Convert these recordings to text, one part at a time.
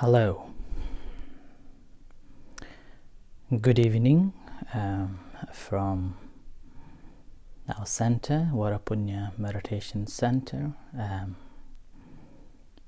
Hello. Good evening from our center, Varapunya Meditation Center,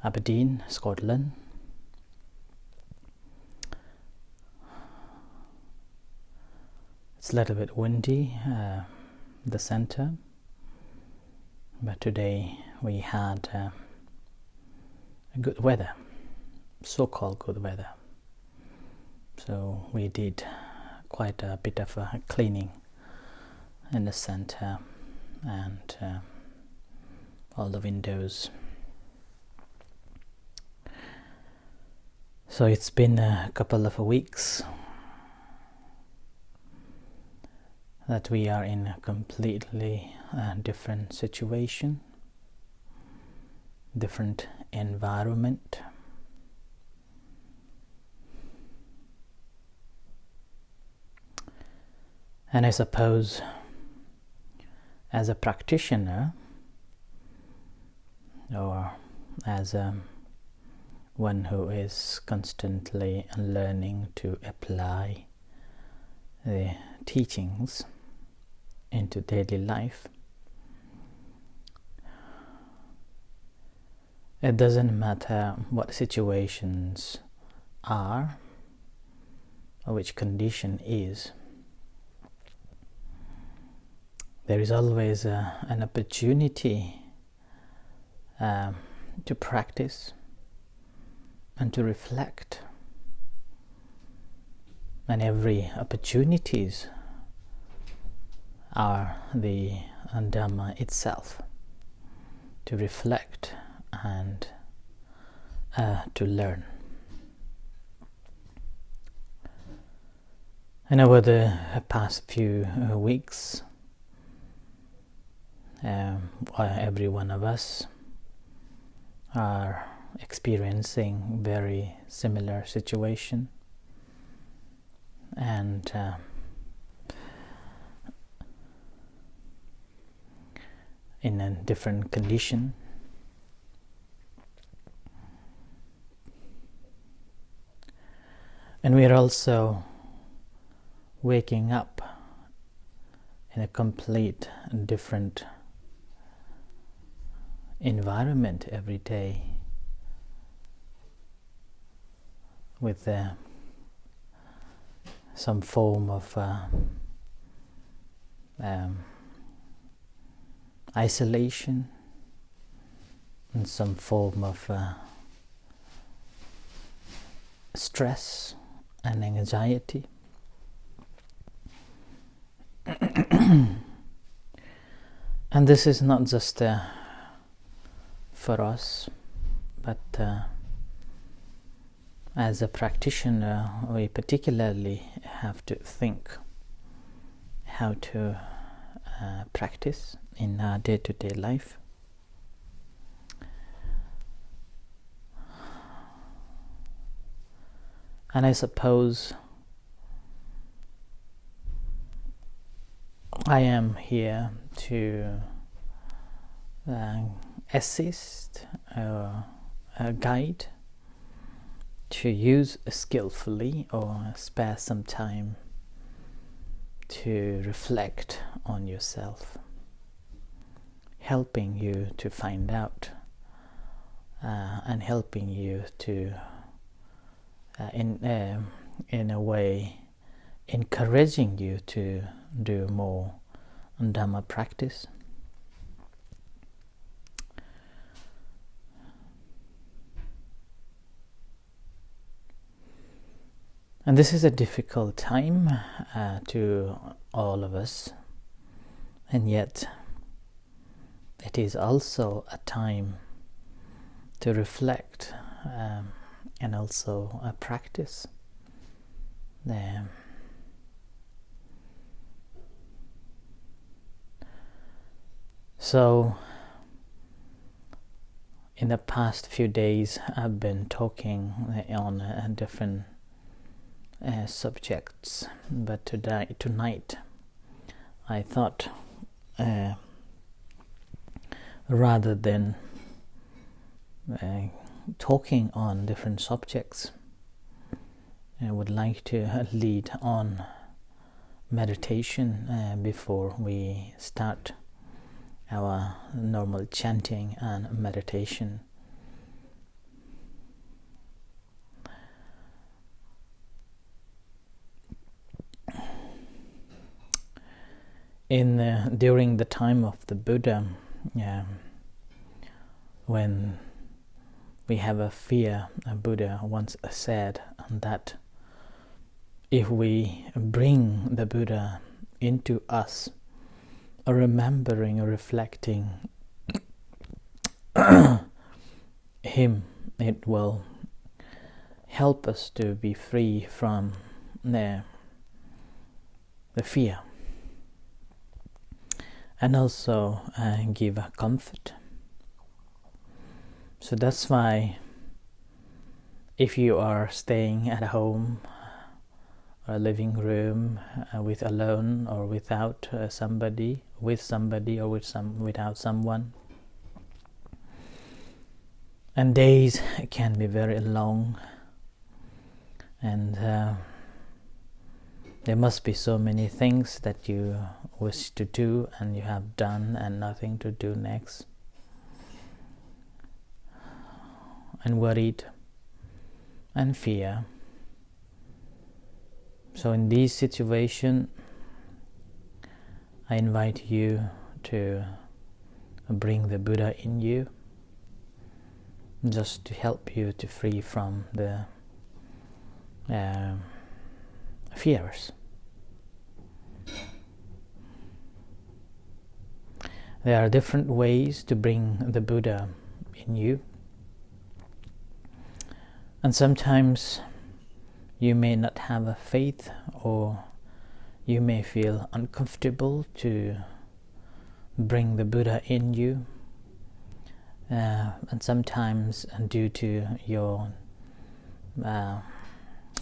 Aberdeen, Scotland. It's a little bit windy, the center, but today we had good weather, so-called good weather. So we did quite a bit of a cleaning in the center and all the windows. So it's been a couple of weeks that we are in a completely different situation, different environment. And I suppose as a practitioner or as one who is constantly learning to apply the teachings into daily life, it doesn't matter what situations are or which condition is. There is always an opportunity to practice and to reflect, and every opportunities are the Dhamma itself to reflect and to learn. And over the past few weeks, every one of us are experiencing very similar situation, and in a different condition. And we are also waking up in a complete different environment every day, with some form of isolation and some form of stress and anxiety. And this is not just for us, but as a practitioner, we particularly have to think how to practice in our day-to-day life. And I suppose I am here to assist or guide to use skillfully or spare some time to reflect on yourself, helping you to find out and helping you to in a way encouraging you to do more Dhamma practice. And this is a difficult time to all of us, and yet it is also a time to reflect and also practice. So in the past few days I've been talking on different subjects, but tonight I thought rather than talking on different subjects. I would like to lead on meditation before we start our normal chanting and meditation. During the time of the Buddha, when we have a fear, Buddha once said that if we bring the Buddha into us, remembering or reflecting him, it will help us to be free from the fear, and also give a comfort. So that's why if you are staying at home, a living room, with alone or without somebody, with somebody or without someone, and days can be very long, and there must be so many things that you wish to do and you have done and nothing to do next, and worried and fear. So in this situation, I invite you to bring the Buddha in you, just to help you to free from the fears. There are different ways to bring the Buddha in you, and sometimes you may not have a faith, or you may feel uncomfortable to bring the Buddha in you, and sometimes due to your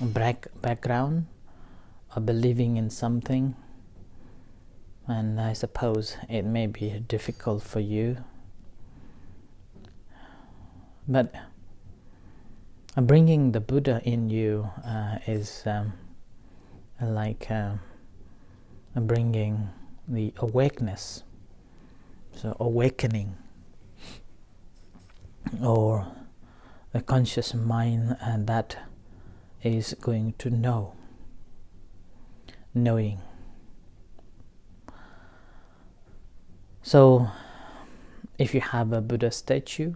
background of believing in something, and I suppose it may be difficult for you, but bringing the Buddha in you is like bringing the awakeness, so awakening, or the conscious mind that is going to knowing. So if you have a Buddha statue,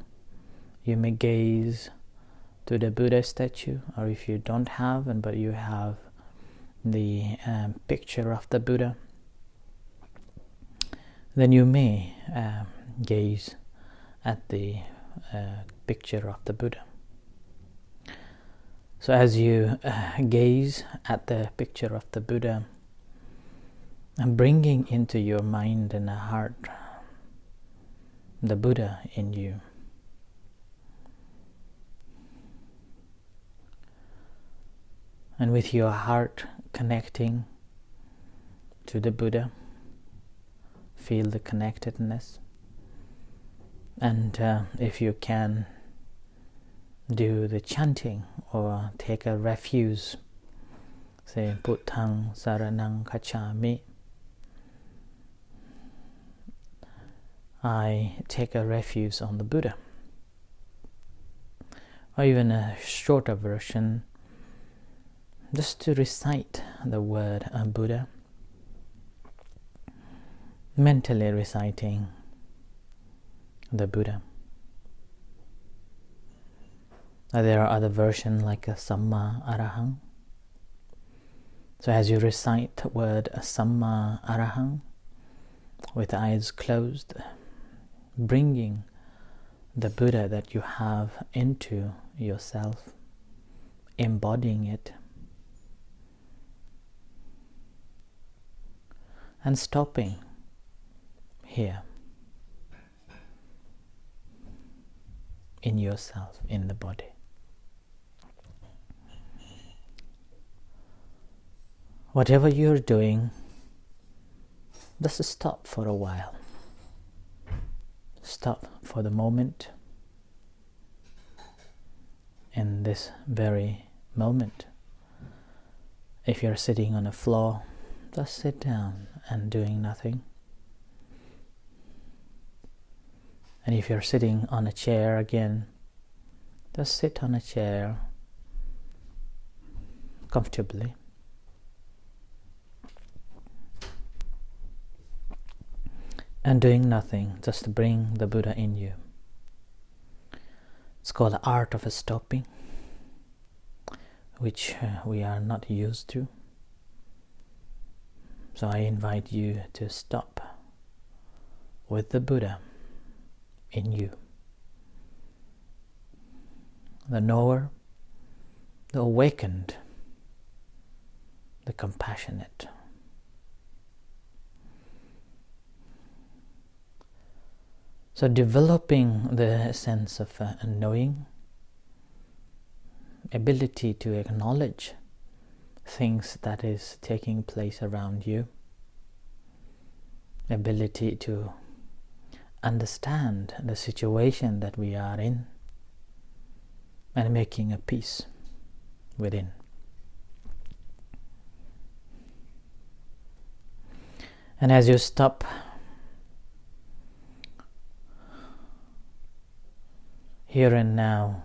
you may gaze to the Buddha statue, or if you don't have, but you have the picture of the Buddha, then you may gaze at the picture of the Buddha. So as you gaze at the picture of the Buddha, and bringing into your mind and heart the Buddha in you, and with your heart connecting to the Buddha, feel the connectedness, and if you can, do the chanting or take a refuge, say Buddhang Saranang Gacchami, I take a refuge on the Buddha, or even a shorter version, just to recite the word Buddha, mentally reciting the Buddha. There are other versions like a Samma Arahang. So as you recite the word Samma Arahang with the eyes closed, bringing the Buddha that you have into yourself, embodying it, and stopping here in yourself, in the body. Whatever you're doing, just stop for a while. Stop for the moment this very moment. If you're sitting on a floor, just sit down and doing nothing. And if you're sitting on a chair again, just sit on a chair comfortably. And doing nothing, just to bring the Buddha in you. It's called the art of stopping, which we are not used to. So I invite you to stop with the Buddha in you. The knower, the awakened, the compassionate. So developing the sense of knowing, ability to acknowledge things that is taking place around you, ability to understand the situation that we are in, and making a peace within. And as you stop here and now,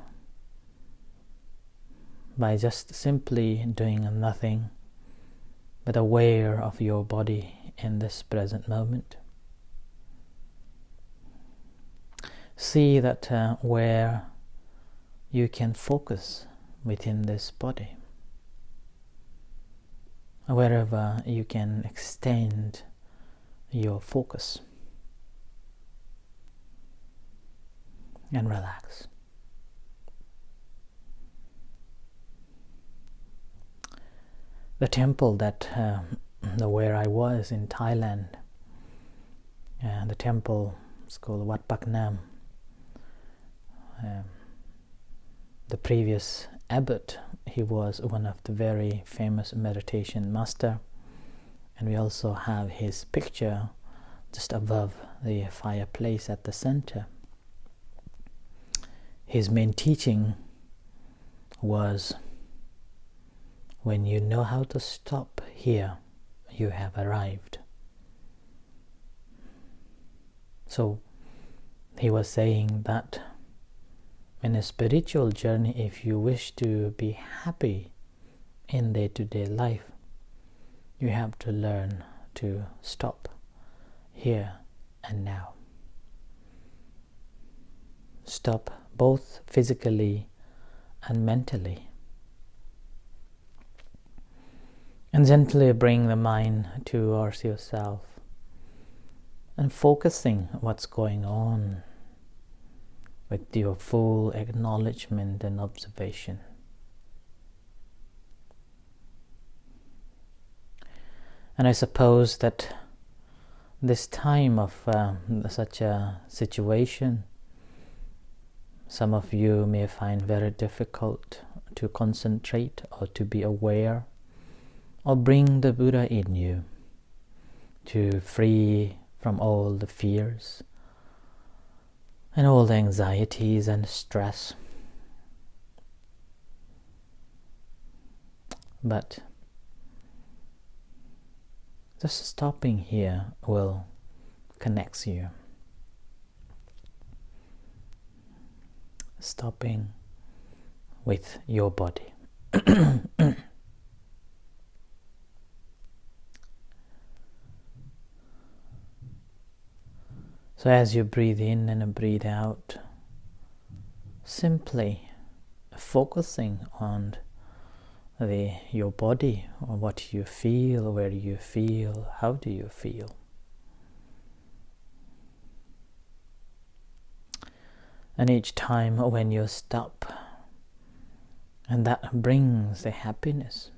by just simply doing nothing but aware of your body in this present moment, see that where you can focus within this body, wherever you can extend your focus, and relax. The temple that where I was in Thailand, the temple is called Wat Pak Nam. The previous abbot, he was one of the very famous meditation master, and we also have his picture just above the fireplace at the center. His main teaching was, when you know how to stop here, you have arrived. So he was saying that in a spiritual journey, if you wish to be happy in day-to-day life, you have to learn to stop here and now. Stop both physically and mentally. And gently bring the mind towards yourself and focusing what's going on with your full acknowledgement and observation. And I suppose that this time of such a situation, some of you may find very difficult to concentrate or to be aware or bring the Buddha in you, to free from all the fears and all the anxieties and stress. But just stopping here will connect you. Stopping with your body. So as you breathe in and breathe out, simply focusing on your body, or what you feel, where you feel, how do you feel. And each time when you stop, and that brings the happiness,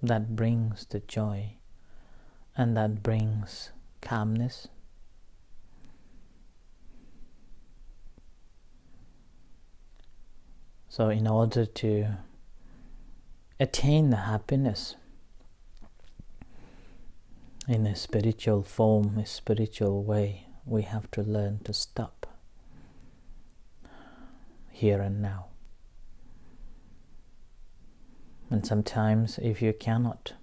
that brings the joy, and that brings calmness. So in order to attain the happiness in a spiritual form, a spiritual way, we have to learn to stop here and now. And sometimes if you cannot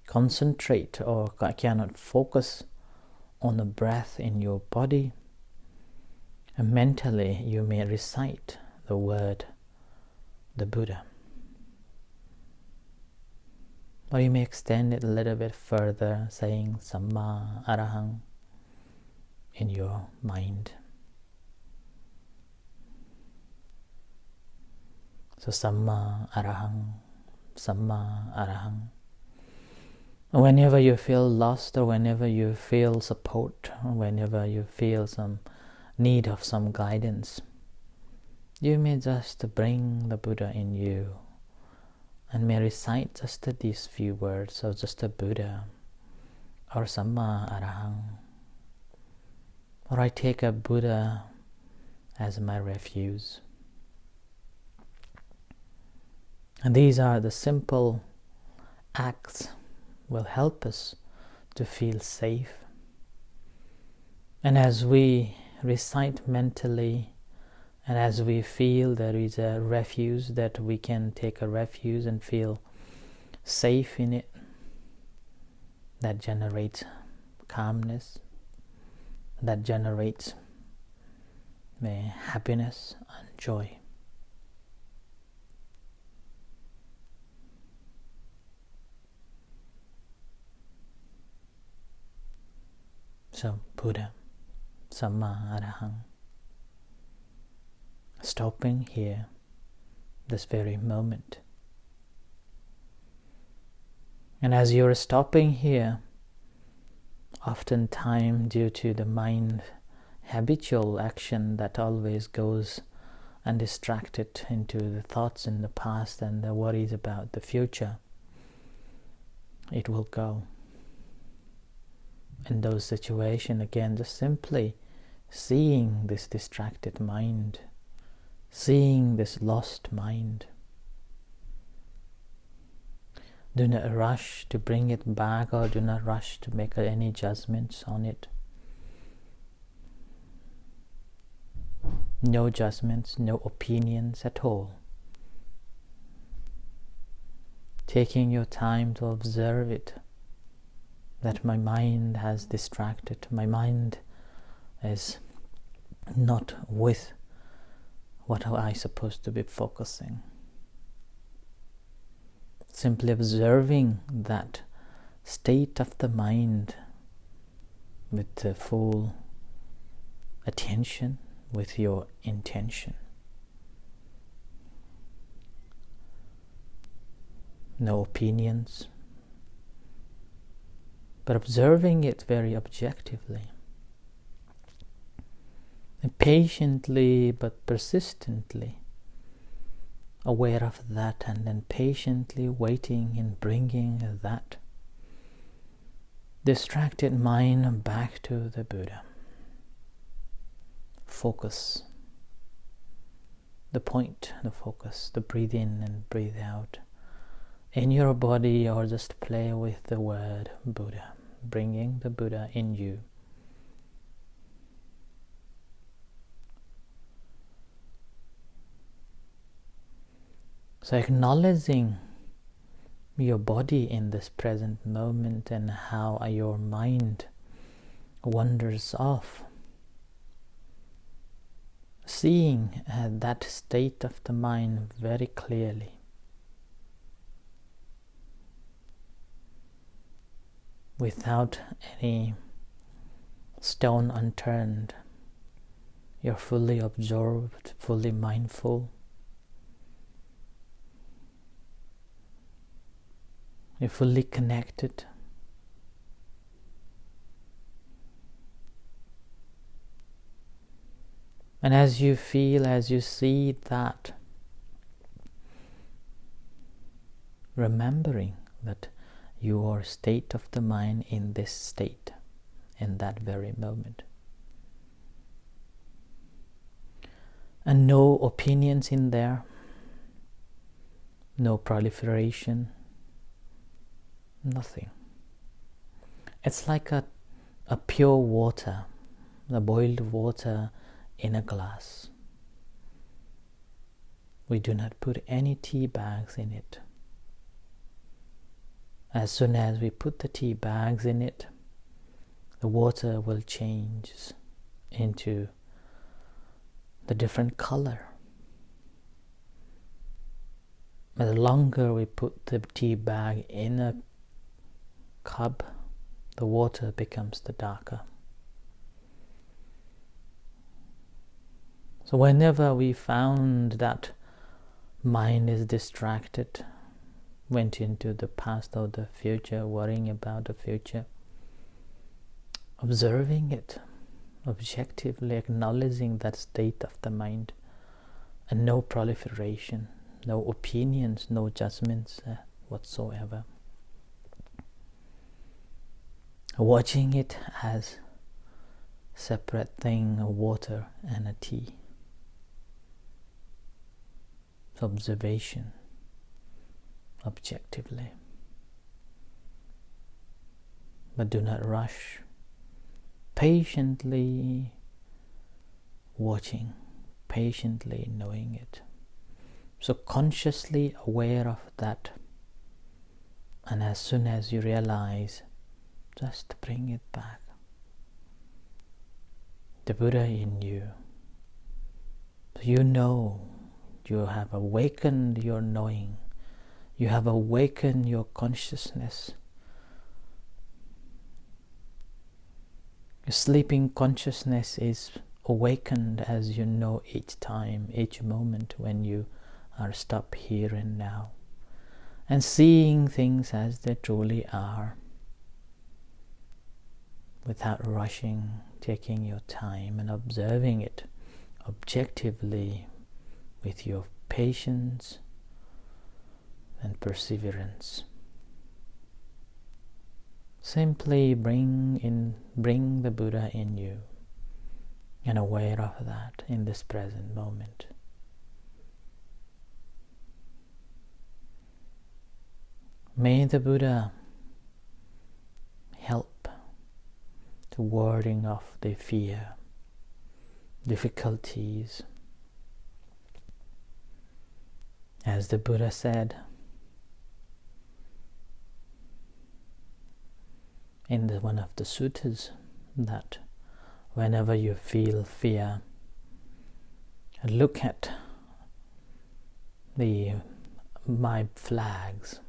concentrate or cannot focus on the breath in your body, and mentally you may recite the word, the Buddha. Or you may extend it a little bit further, saying Samma Arahang in your mind. So Samma Arahang, Samma Arahang. Whenever you feel lost, or whenever you feel support, or whenever you feel some need of some guidance, you may just bring the Buddha in you and may recite just these few words of just a Buddha or Samma Arahang. Or I take a Buddha as my refuge. And these are the simple acts will help us to feel safe. And as we recite mentally, and as we feel there is a refuge, that we can take a refuge and feel safe in it, that generates calmness, that generates happiness and joy. So Buddha, Samma Arahang, stopping here, this very moment. And as you're stopping here, oftentimes due to the mind habitual action that always goes undistracted into the thoughts in the past and the worries about the future, it will go. In those situations, again, just simply seeing this distracted mind, seeing this lost mind. Do not rush to bring it back, or do not rush to make any judgments on it. No judgments, no opinions at all. Taking your time to observe it, that my mind has distracted, my mind is not with what am I supposed to be focusing. Simply observing that state of the mind with the full attention, with your intention. No opinions, but observing it very objectively. And patiently but persistently aware of that, and then patiently waiting and bringing that distracted mind back to the Buddha. Focus. The point, the focus, the breathe in and breathe out in your body, or just play with the word Buddha, bringing the Buddha in you. So acknowledging your body in this present moment and how your mind wanders off. Seeing that state of the mind very clearly. Without any stone unturned. You're fully absorbed, fully mindful. You're fully connected. And as you feel, as you see that, remembering that your state of the mind in this state, in that very moment. And no opinions in there, no proliferation, nothing. It's like a pure water, the boiled water in a glass. We do not put any tea bags in it. As soon as we put the tea bags in it, the water will change into the different color. But the longer we put the tea bag in a cup, the water becomes the darker. So whenever we found that mind is distracted, went into the past or the future, worrying about the future, observing it, objectively acknowledging that state of the mind, and no proliferation, no opinions, no judgments whatsoever. Watching it as separate thing, a water and a tea. So observation, objectively. But do not rush. Patiently watching, patiently knowing it. So consciously aware of that. And as soon as you realize, just bring it back. The Buddha in you. You know, you have awakened your knowing. You have awakened your consciousness. Your sleeping consciousness is awakened as you know each time, each moment when you are stopped here and now, and seeing things as they truly are, without rushing, taking your time and observing it objectively with your patience and perseverance. Simply bring the Buddha in you, and aware of that in this present moment. May the Buddha help the warding off the fear, difficulties. As the Buddha said in one of the suttas, that whenever you feel fear, look at my flags.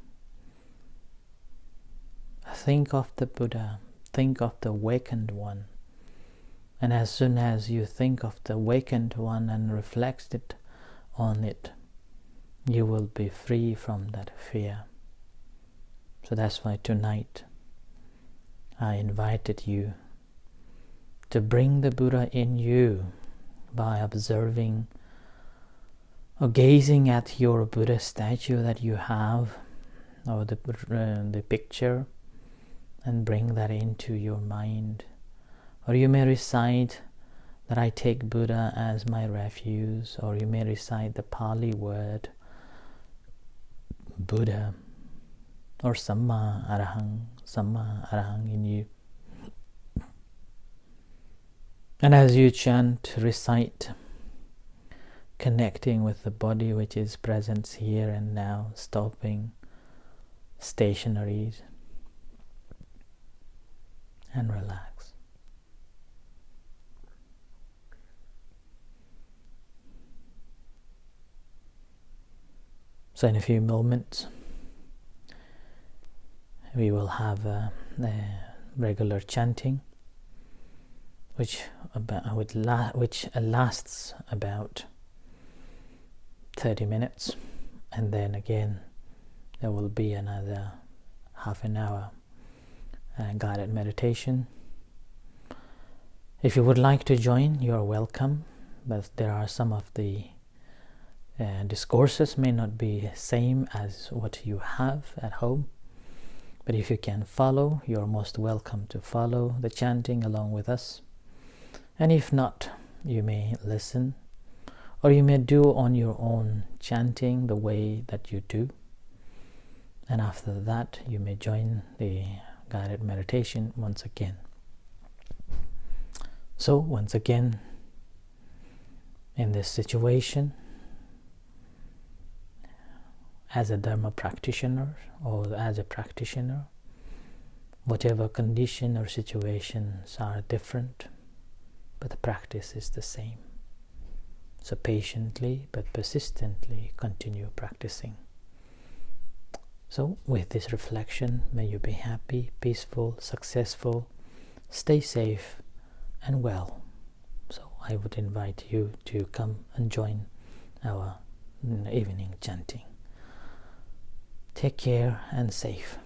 Think of the Buddha, think of the awakened one. And as soon as you think of the awakened one and reflect it on it, you will be free from that fear. So that's why tonight I invited you to bring the Buddha in you by observing or gazing at your Buddha statue that you have, or the picture, and bring that into your mind. Or you may recite that I take Buddha as my refuge, or you may recite the Pali word Buddha or Samma Arahang in you. And as you chant, recite, connecting with the body which is present here and now, stopping, stationary, and relax. So in a few moments we will have a regular chanting which lasts about 30 minutes, and then again there will be another half an hour guided meditation. If you would like to join, you are welcome, but there are some of the discourses may not be same as what you have at home, but if you can follow, you are most welcome to follow the chanting along with us. And if not, you may listen, or you may do on your own chanting the way that you do, and after that you may join the guided meditation once again. So once again, in this situation, as a Dharma practitioner or as a practitioner, whatever condition or situations are different, but the practice is the same. So patiently but persistently continue practicing. So with this reflection, may you be happy, peaceful, successful, stay safe and well. So I would invite you to come and join our evening chanting. Take care and safe.